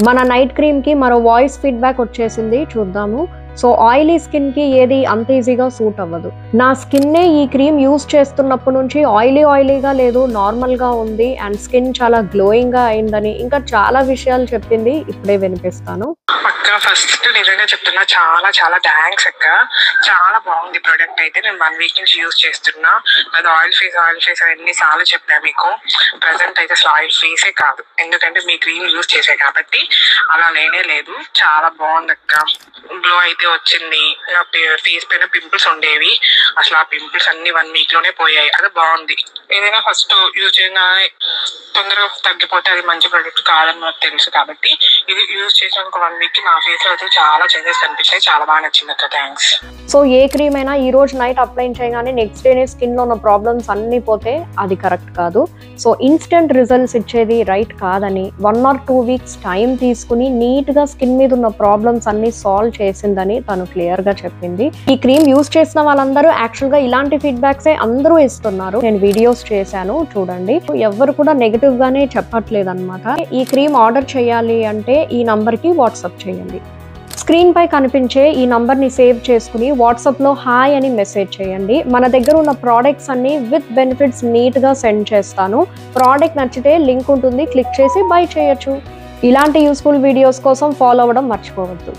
మన night cream కి మరో వాయిస్ ఫీడ్బ్యాక్ వచ్చేసింది, చూద్దాము. సో ఆయిలీ స్కిన్ కి ఏది అంత ఈజీగా సూట్ అవ్వదు. నా స్కిన్నే ఈ క్రీమ్ యూజ్ చేస్తున్నప్పటి నుంచి ఆయిలీగా లేదు, నార్మల్ గా ఉంది అండ్ స్కిన్ చాలా గ్లోయింగ్ గా అయిందని ఇంకా చాలా విషయాలు చెప్పింది. ఇప్పుడే వినిపిస్తాను. అక్క ఫస్ట్ నిజంగా చెప్తున్నా, చాలా చాలా థ్యాంక్స్ అక్క. చాలా బాగుంది ప్రోడక్ట్ అయితే. నేను 1 వీక్ నుంచి యూజ్ చేస్తున్నా. అది ఆయిల్ ఫేస్ ఎన్నిసార్లు చెప్పా మీకు. ప్రెసెంట్ అయితే అసలు ఆయిల్ ఫేసే కాదు, ఎందుకంటే మీ క్రీమ్ యూజ్ చేసే కాబట్టి అలా లేనే లేదు. చాలా బాగుంది అక్క. గ్లో అయితే వచ్చింది. నా ఫేస్ పైన పింపుల్స్ ఉండేవి, అసలు ఆ పింపుల్స్ అన్ని 1 వీక్ లోనే పోయాయి. అది బాగుంది. ఏదైనా ఫస్ట్ యూజ్ చేయగానే తొందరగా తగ్గిపోతే అది మంచి ప్రోడక్ట్ కాదని నాకు తెలుసు కాబట్టి ఇది యూజ్ చేసిన 1 వీక్ కి నా ఫేస్ లో అయితే చాలా చేంజెస్ కనిపించాయి. చాలా బాగా నచ్చింది అక్క. థ్యాంక్స్. సో ఏ క్రీమ్ అయినా ఈ రోజు నైట్ అప్లై చేయగానే నెక్స్ట్ డేనే స్కిన్ లో ఉన్న ప్రాబ్లమ్స్ అన్ని పోతే అది కరెక్ట్ కాదు. సో ఇన్స్టెంట్ రిజల్ట్స్ ఇచ్చేది రైట్ కాదని 1 or 2 వీక్స్ టైం తీసుకుని నీట్ గా స్కిన్ మీద ఉన్న ప్రాబ్లమ్స్ అన్ని సాల్వ్ చేసిందని తను క్లియర్ గా చెప్పింది. ఈ క్రీమ్ యూజ్ చేసిన వాళ్ళందరూ యాక్చువల్ గా ఇలాంటి ఫీడ్బ్యాక్స్ అందరూ ఇస్తున్నారు. నేను వీడియోస్ చేశాను, చూడండి. ఎవరు కూడా నెగటివ్ గానే చెప్పట్లేదు అనమాట. ఈ క్రీమ్ ఆర్డర్ చేయాలి అంటే ఈ నంబర్ కి వాట్సాప్ చేయండి. స్క్రీన్ పై కనిపించే ఈ నంబర్ ని సేవ్ చేసుకుని వాట్సాప్ లో హాయ్ అని మెసేజ్ చేయండి. మన దగ్గర ఉన్న ప్రోడక్ట్స్ అన్ని విత్ బెనిఫిట్స్ నీట్ గా సెండ్ చేస్తాను. ప్రోడక్ట్ నచ్చితే లింక్ ఉంటుంది, క్లిక్ చేసి బై చేయొచ్చు. ఇలాంటి యూస్ఫుల్ వీడియోస్ కోసం ఫాలో అవ్వడం మర్చిపోవద్దు.